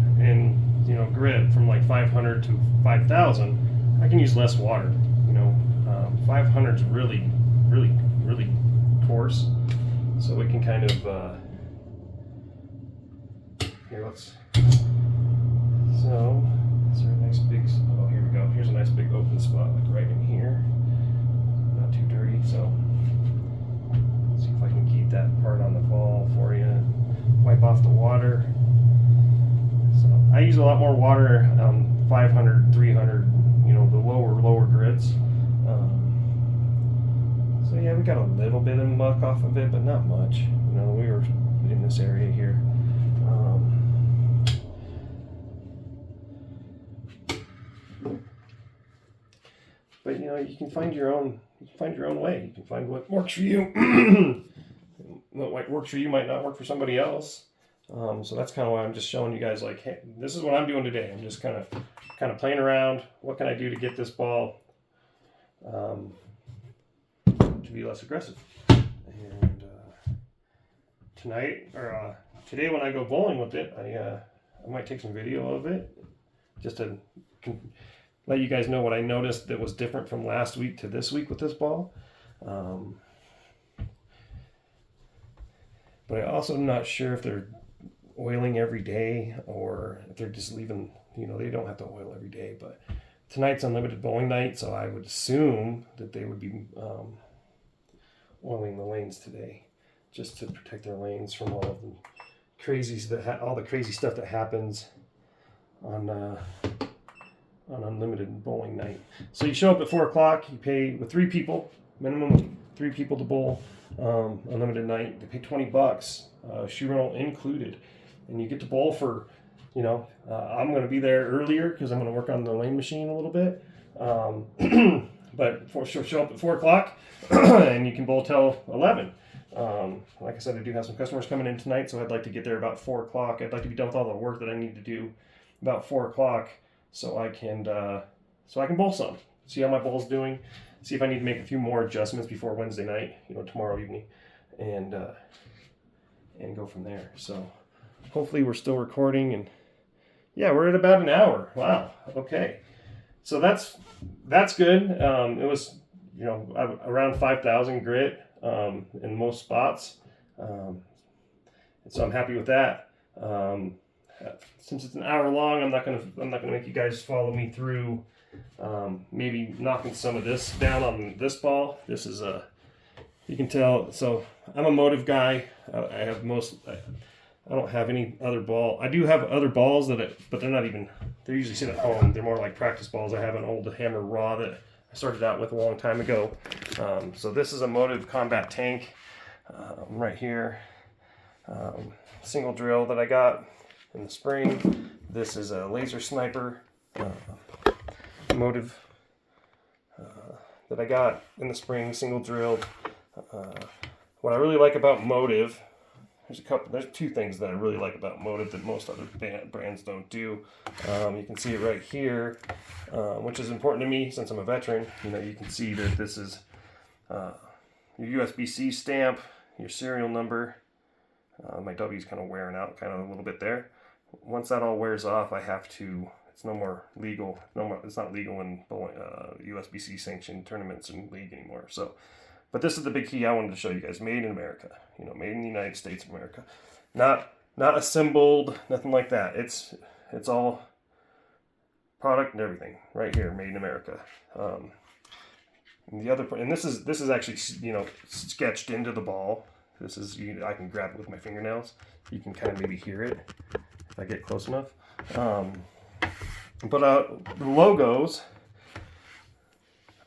grit from like 500 to 5,000, I can use less water. 500 is really coarse, so we can kind of So, is there a nice big? Oh, here we go. Here's a nice big open spot, like right in here. Not too dirty, so let's see if I can keep that part on the ball for you. Wipe off the water. So I use a lot more water, 500, 300, the lower grits. So yeah, we got a little bit of muck off of it, but not much. We were in this area here. But you can find your own way. You can find what works for you. What works for you might not work for somebody else. So that's kind of why I'm just showing you guys, like, hey, this is what I'm doing today. I'm just kind of playing around. What can I do to get this ball to be less aggressive? And today when I go bowling with it, I might take some video of it just to let you guys know what I noticed that was different from last week to this week with this ball. But I also am not sure if they're oiling every day or if they're just leaving, they don't have to oil every day. But tonight's unlimited bowling night, so I would assume that they would be oiling the lanes today, just to protect their lanes from all of the all the crazy stuff that happens on unlimited bowling night. So you show up at 4 o'clock. You pay with 3 people, minimum of 3 people to bowl. Unlimited night. They pay $20, shoe rental included, and you get to bowl for. I'm going to be there earlier because I'm going to work on the lane machine a little bit. But show up at 4 o'clock, and you can bowl till 11. Like I said, I do have some customers coming in tonight, so I'd like to get there about 4 o'clock. I'd like to be done with all the work that I need to do about 4 o'clock, so I can bowl some. See how my bowl's doing. See if I need to make a few more adjustments before Wednesday night, tomorrow evening, and go from there. So hopefully we're still recording, and yeah, we're at about an hour. Wow. Okay. So that's good. It was around 5,000 grit in most spots, and so I'm happy with that. Since it's an hour long, I'm not gonna make you guys follow me through. Maybe knocking some of this down on this ball. This is you can tell. So I'm a Motiv guy. I don't have any other ball. I do have other balls but they're usually sit at home. They're more like practice balls. I have an old Hammer Raw that I started out with a long time ago. So this is a Motiv Combat Tank right here. Single drill that I got in the spring. This is a Laser Sniper. Motiv that I got in the spring, single drilled. What I really like about Motiv, there's 2 things that I really like about Motiv that most other brands don't do. You can see it right here, which is important to me since I'm a veteran. You can see that this is your USB-C stamp, your serial number. My W's kind of wearing out a little bit there. Once that all wears off, I have to. It's no more legal. It's not legal in USB-C sanctioned tournaments and league anymore. So, but this is the big key I wanted to show you guys. Made in America. Made in the United States of America. Not assembled. Nothing like that. It's all product and everything right here. Made in America. And this is actually sketched into the ball. This is, I can grab it with my fingernails. You can kind of maybe hear it if I get close enough. But the logos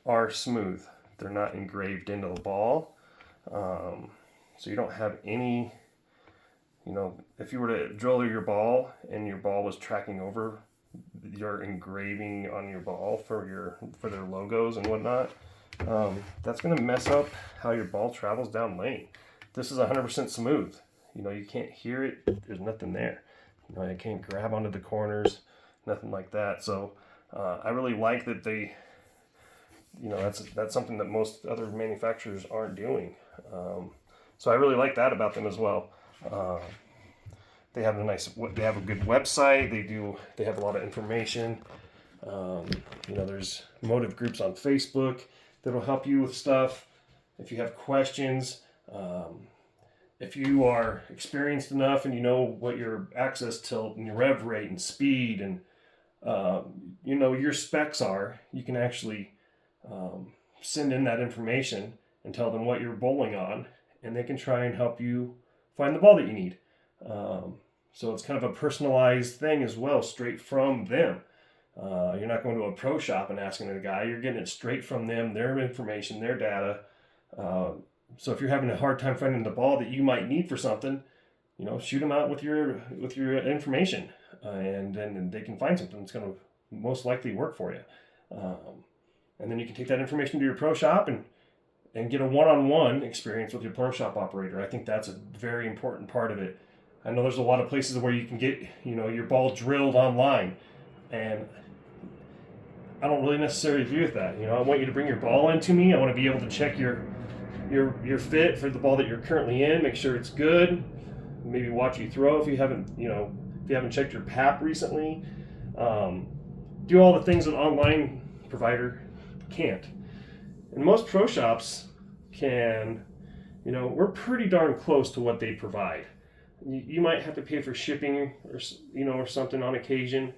are smooth. They're not engraved into the ball. So you don't have any, if you were to drill your ball and your ball was tracking over your engraving on your ball for their logos and whatnot, that's going to mess up how your ball travels down lane. This is 100% smooth. You can't hear it. There's nothing there. I can't grab onto the corners, nothing like that. So I really like that they, that's something that most other manufacturers aren't doing. So I really like that about them as well. They have a good website. They have a lot of information. There's motive groups on Facebook that'll help you with stuff. If you have questions, if you are experienced enough and you know what your access tilt and your rev rate and speed and your specs are, you can actually send in that information and tell them what you're bowling on, and they can try and help you find the ball that you need. So it's kind of a personalized thing as well, straight from them. You're not going to a pro shop and asking the guy. You're getting it straight from them, their information, their data. So if you're having a hard time finding the ball that you might need for something, shoot them out with your information, and then they can find something that's going to most likely work for you. And then you can take that information to your pro shop and get a one-on-one experience with your pro shop operator. I think that's a very important part of it. I know there's a lot of places where you can get, your ball drilled online, and I don't really necessarily agree with that. I want you to bring your ball into me. I want to be able to check your fit for the ball that you're currently in, make sure it's good, maybe watch you throw if you haven't checked your PAP recently. Do all the things an online provider can't. And most pro shops can, we're pretty darn close to what they provide. You might have to pay for shipping or something on occasion,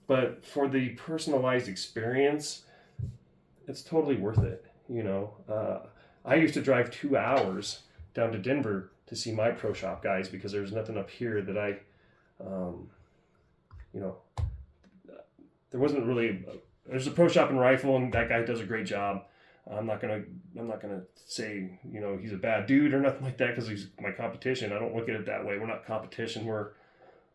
but for the personalized experience, it's totally worth it. I used to drive 2 hours down to Denver to see my pro shop guys because there's nothing up here that there wasn't really. There's a pro shop in Rifle, and that guy does a great job. I'm not gonna say he's a bad dude or nothing like that because he's my competition. I don't look at it that way. We're not competition. We're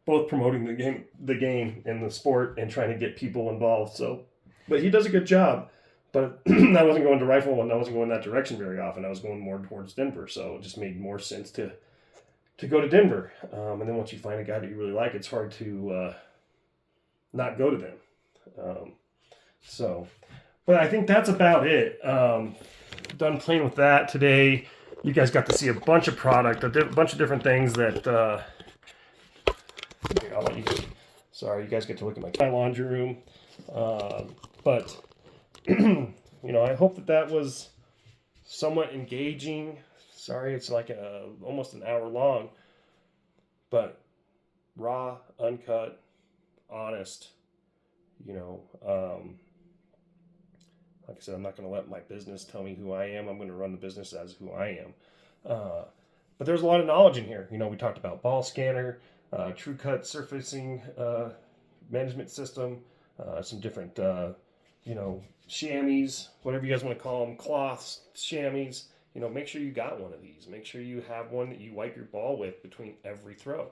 both promoting the game and the sport and trying to get people involved. So, but he does a good job. But I wasn't going to Rifle and I wasn't going that direction very often. I was going more towards Denver, so it just made more sense to go to Denver. And then once you find a guy that you really like, it's hard to not go to them. But I think that's about it. Done playing with that today. You guys got to see a bunch of product, a bunch of different things that. I'll let you. Sorry, you guys get to look at my laundry room. But I hope that was somewhat engaging. Sorry, it's like almost an hour long, but raw, uncut, honest. Like I said, I'm not going to let my business tell me who I am. I'm going to run the business as who I am. But there's a lot of knowledge in here. We talked about ball scanner, true cut surfacing management system, some different, chamois, whatever you guys want to call them, cloths, chamois. Make sure you got one of these. Make sure you have one that you wipe your ball with between every throw.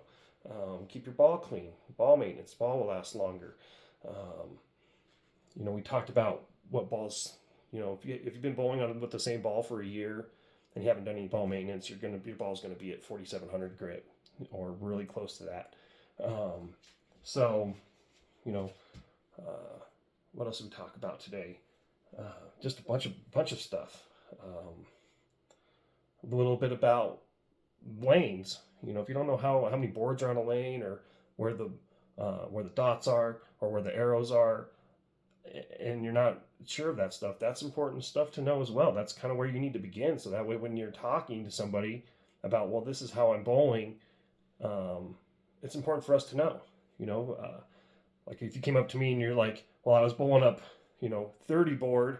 Keep your ball clean. Ball maintenance. Ball will last longer. We talked about what balls, if you've been bowling with the same ball for a year and you haven't done any ball maintenance, your ball's going to be at 4,700 grit or really close to that. What else did we talk about today? Just a bunch of stuff. A little bit about lanes. If you don't know how many boards are on a lane or where the dots are or where the arrows are, and you're not sure of that stuff, that's important stuff to know as well. That's kind of where you need to begin. So that way, when you're talking to somebody about, well, this is how I'm bowling, it's important for us to know. Like if you came up to me and you're like, well, I was bowling up, 30 board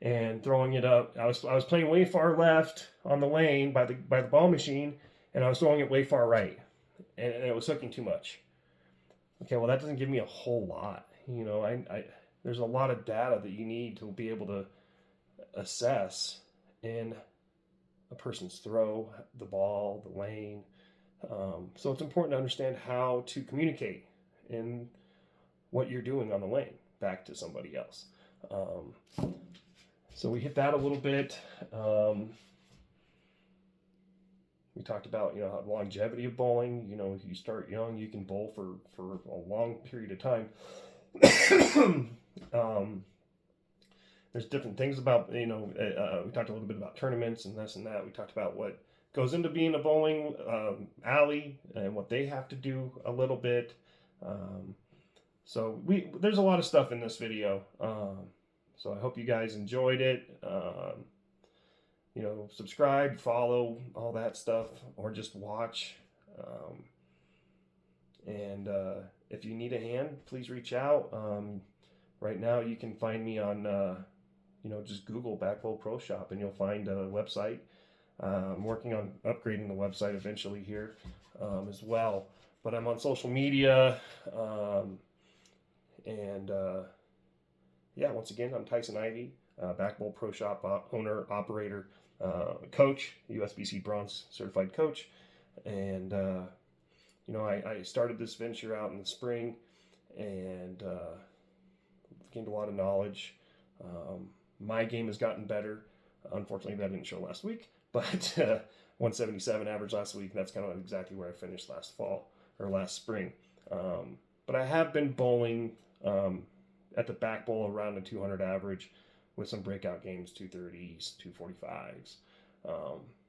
and throwing it up. I was playing way far left on the lane by the ball machine, and I was throwing it way far right, and it was hooking too much. Okay, well that doesn't give me a whole lot. You know, I there's a lot of data that you need to be able to assess in a person's throw, the ball, the lane. So it's important to understand how to communicate in what you're doing on the lane back to somebody else. So we hit that a little bit. We talked about, you know, the longevity of bowling. You know, if you start young, you can bowl for a long period of time. There's different things about, you know, we talked a little bit about tournaments and this and that. We talked about what goes into being a bowling alley and what they have to do a little bit. So there's a lot of stuff in this video. So I hope you guys enjoyed it. You know, subscribe, follow, all that stuff, or just watch. And if you need a hand, please reach out. Right now, you can find me on, you know, just Google Back Bowl Pro Shop, and you'll find a website. I'm working on upgrading the website eventually here as well. But I'm on social media. Yeah, once again, I'm Tyson Ivey, Back Bowl Pro Shop owner, operator, coach, USBC Bronze certified coach. And, you know, I started this venture out in the spring and gained a lot of knowledge. My game has gotten better. Unfortunately, that didn't show last week, but 177 average last week. That's kind of exactly where I finished last fall or last spring. But I have been bowling at the back bowl around a 200 average with some breakout games, 230s, 245s,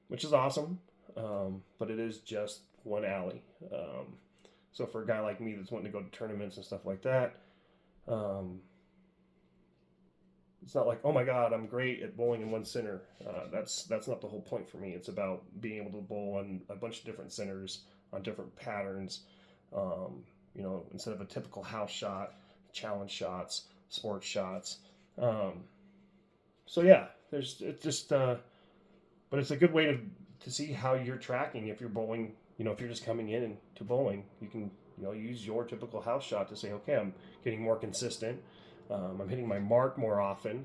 which is awesome. But it is just one alley. So for a guy like me that's wanting to go to tournaments and stuff like that, it's not like, oh my God, I'm great at bowling in one center. That's not the whole point for me. It's about being able to bowl on a bunch of different centers on different patterns. You know, instead of a typical house shot, challenge shots, sports shots. So yeah, it's just, but it's a good way to see how you're tracking if you're bowling. You know, if you're just coming in to bowling, you can, you know, use your typical house shot to say, okay, I'm getting more consistent. I'm hitting my mark more often,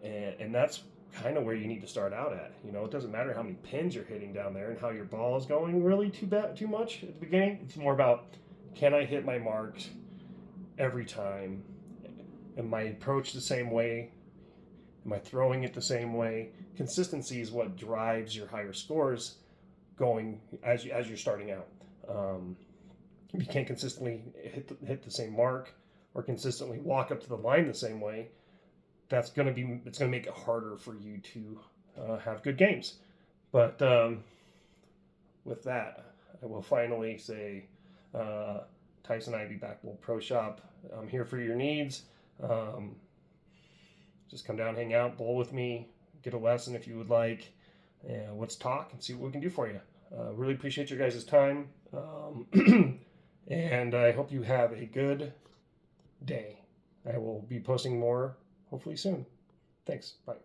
and that's kind of where you need to start out at. You know, it doesn't matter how many pins you're hitting down there and how your ball is going really too much at the beginning. It's more about, can I hit my marks every time? Am my approach the same way? Am I throwing it the same way? Consistency is what drives your higher scores going as you're starting out. If you can't consistently hit the same mark or consistently walk up to the line the same way, it's going to make it harder for you to have good games. But with that, I will finally say, Tyson Ivey Back Bowl Pro Shop. I'm here for your needs. Just come down, hang out, bowl with me, get a lesson if you would like, and let's talk and see what we can do for you. Really appreciate your guys' time, and I hope you have a good day. I will be posting more hopefully soon. Thanks. Bye.